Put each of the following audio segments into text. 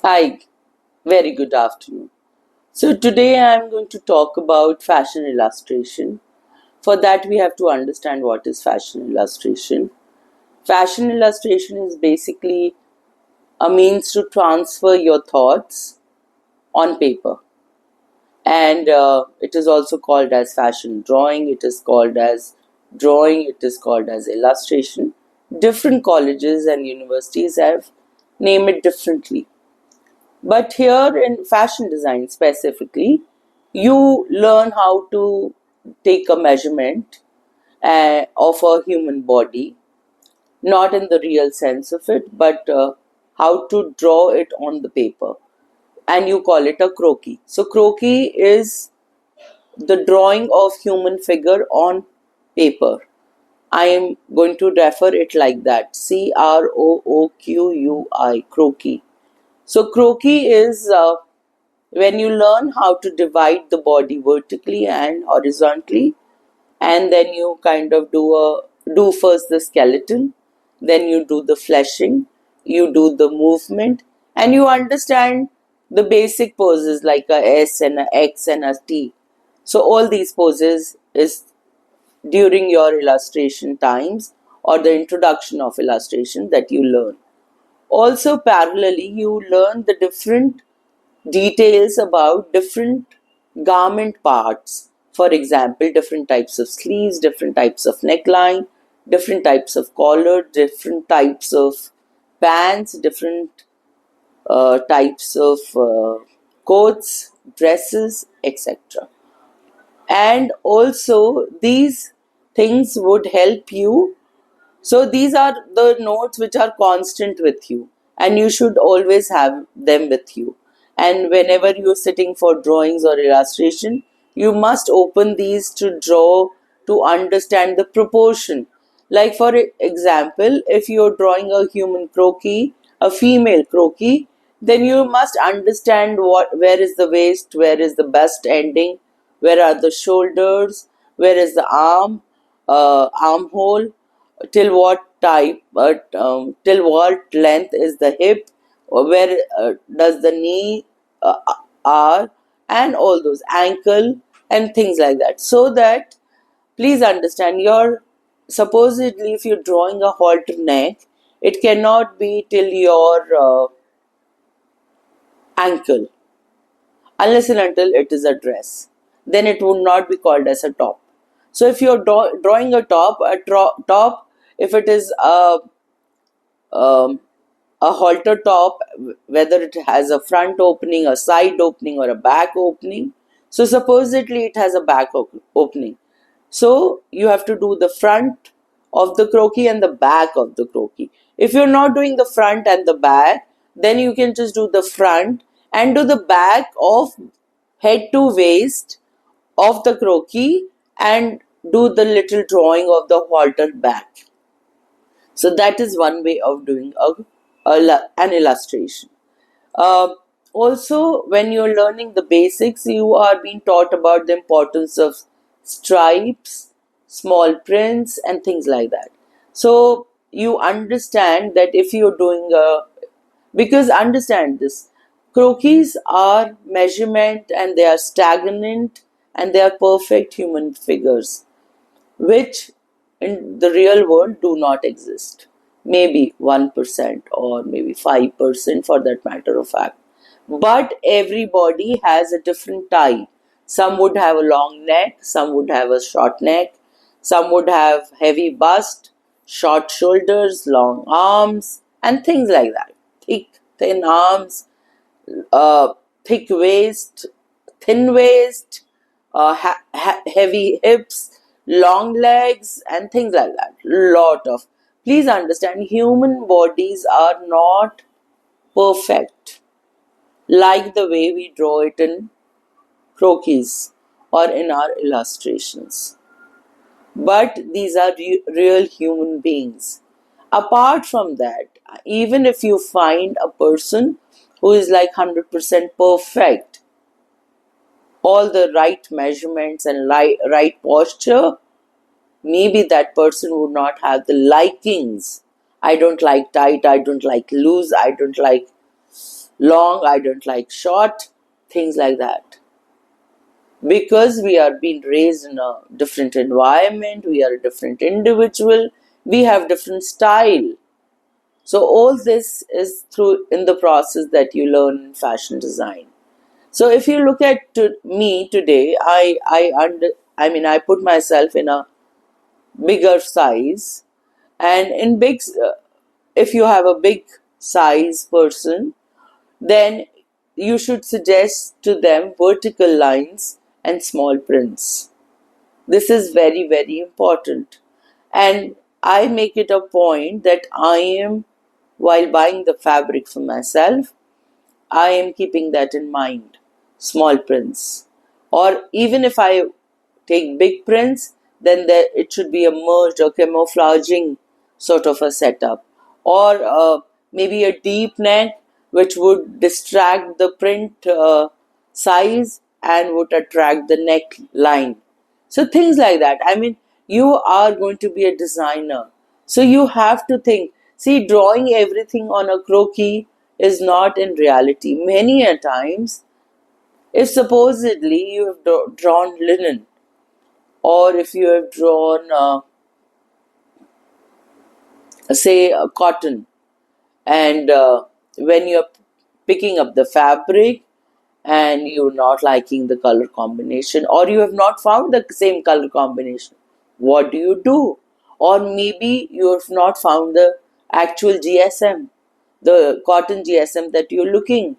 Hi, very good afternoon. So, today I am going to talk about fashion illustration. For that, we have to understand what is fashion illustration. Fashion illustration is basically a means to transfer your thoughts on paper, and it is also called as fashion drawing, it is called as drawing, it is called as illustration. Different colleges and universities have named it differently. But here in fashion design specifically, you learn how to take a measurement of a human body, not in the real sense of it, but how to draw it on the paper. And you call it a croquis. So, croquis is the drawing of human figure on paper. I am going to refer it like that, CROOQUI, croquis. So, croquis is when you learn how to divide the body vertically and horizontally, and then you kind of do first the skeleton, then you do the fleshing, you do the movement, and you understand the basic poses like a S and a X and a T. So all these poses is during your illustration times or the introduction of illustration that you learn. Also parallelly you learn the different details about different garment parts. For example, different types of sleeves, different types of neckline, different types of collar, different types of pants, different types of coats, dresses, etc. And also, these things would help you. So, these are the notes which are constant with you, and you should always have them with you. And whenever you're sitting for drawings or illustration, you must open these to draw to understand the proportion. Like, for example, if you're drawing a human croquis, a female croquis, then you must understand where is the waist, where is the bust ending, where are the shoulders, where is the armhole, till what till what length is the hip, or where does the knee are, and all those ankle and things like that. So that please understand, your supposedly if you're drawing a halter neck, it cannot be till your ankle unless and until it is a dress. Then it would not be called as a top. So if you're drawing a top, top, if it is um, a halter top, whether it has a front opening, a side opening, or a back opening. So supposedly it has a back opening. So you have to do the front of the croquis and the back of the croquis. If you're not doing the front and the back, then you can just do the front and do the back of head to waist of the croquis and do the little drawing of the halter back. So that is one way of doing an illustration. Uh, Also, when you're learning the basics, you are being taught about the importance of stripes, small prints, and things like that. So you understand that if you're doing because understand this, croquis are measurement and they are stagnant and they are perfect human figures which in the real world do not exist. Maybe 1% or maybe 5% for that matter of fact. But everybody has a different type. Some would have a long neck, some would have a short neck, some would have heavy bust, short shoulders, long arms, and things like that. Thick, thin arms, uh, thick waist, thin waist, heavy hips, long legs, and things like that. Lot of. Please understand, human bodies are not perfect like the way we draw it in croquis or in our illustrations. But these are real human beings. Apart from that, even if you find a person who is like 100% perfect, all the right measurements and right posture, maybe that person would not have the likings. I don't like tight, I don't like loose, I don't like long, I don't like short, things like that. Because we are being raised in a different environment, we are a different individual, we have different style. So all this is through in the process that you learn in fashion design. So if you look at me today, I mean I put myself in a bigger size, and in if you have a big size person, then you should suggest to them vertical lines and small prints. This is very, very important. And I make it a point that I am, while buying the fabric for myself, I am keeping that in mind. Small prints. Or even if I take big prints, then it should be a merged or camouflaging sort of a setup. Or maybe a deep neck which would distract the print size and would attract the neck line. So things like that. I mean, you are going to be a designer. So you have to think. See, drawing everything on a croquis is not in reality. Many a times, if supposedly you have drawn linen, or if you have drawn, say, cotton, and when you're picking up the fabric and you're not liking the color combination, or you have not found the same color combination, what do? Or maybe you have not found the actual GSM, the cotton GSM that you're looking.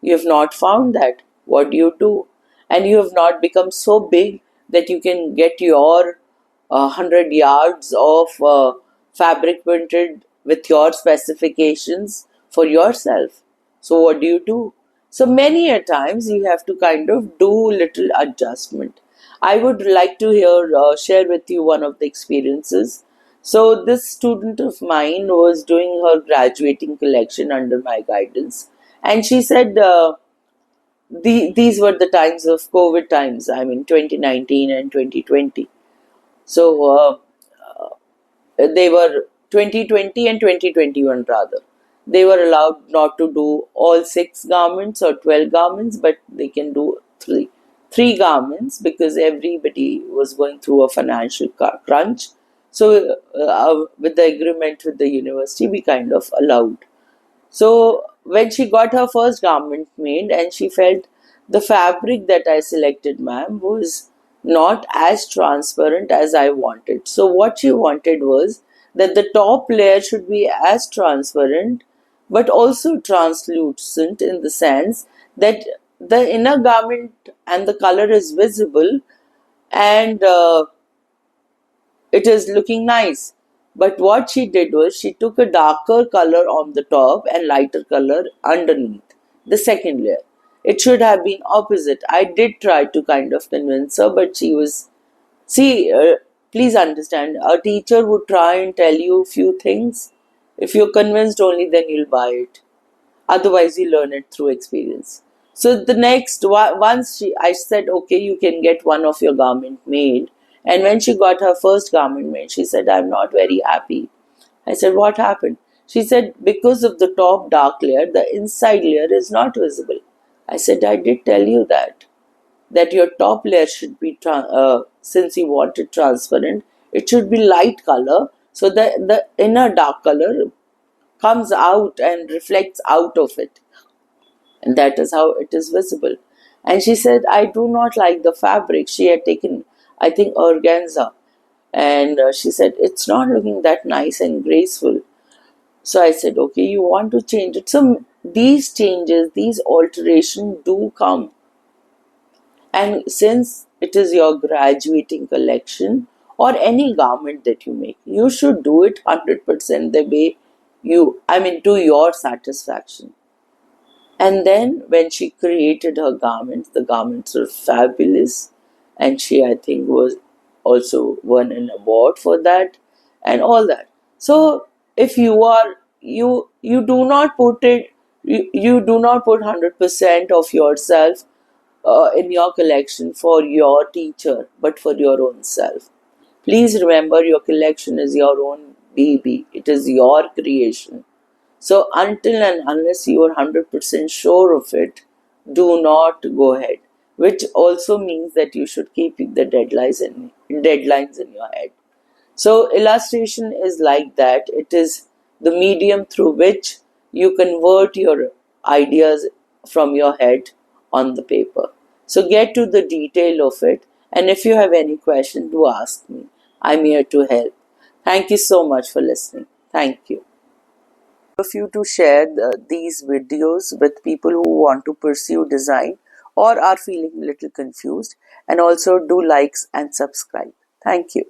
You have not found that. What do? And you have not become so big that you can get your 100 yards of fabric printed with your specifications for yourself. So what do? So many a times you have to kind of do little adjustment. I would like to share with you one of the experiences. So this student of mine was doing her graduating collection under my guidance, and she said these were the times of COVID times. I mean 2019 and 2020. So they were 2020 and 2021 rather. They were allowed not to do all 6 garments or 12 garments, but they can do three garments because everybody was going through a financial crunch. So with the agreement with the university, we kind of allowed. So when she got her first garment made, and she felt the fabric that I selected, ma'am, was not as transparent as I wanted. So what she wanted was that the top layer should be as transparent but also translucent, in the sense that the inner garment and the color is visible, and it is looking nice. But what she did was she took a darker color on the top and lighter color underneath the second layer. It should have been opposite. I did try to kind of convince her, but she was. See, please understand, a teacher would try and tell you few things. If you're convinced only, then you'll buy it. Otherwise, you learn it through experience. So the next once I said, okay, you can get one of your garment made. And when she got her first garment made, she said, I'm not very happy. I said, what happened? She said, because of the top dark layer, the inside layer is not visible. I said, I did tell you that your top layer should be, since you want it transparent, it should be light color, so that the inner dark color comes out and reflects out of it, and that is how it is visible. And she said, I do not like the fabric. She had taken, I think, organza, and she said, it's not looking that nice and graceful. So I said, okay, you want to change it. So these changes, these alterations do come. And since it is your graduating collection or any garment that you make, you should do it 100% the way to your satisfaction. And then when she created her garments, the garments were fabulous. And she, I think, was also won an award for that and all that. So if you do not put you do not put 100% of yourself in your collection for your teacher, but for your own self. Please remember, your collection is your own baby. It is your creation. So until and unless you are 100% sure of it, do not go ahead. Which also means that you should keep the deadlines in your head. So illustration is like that. It is the medium through which you convert your ideas from your head on the paper. So get to the detail of it. And if you have any question, do ask me. I'm here to help. Thank you so much for listening. Thank you. Of you to share these videos with people who want to pursue design or are feeling a little confused, and also do likes and subscribe. Thank you.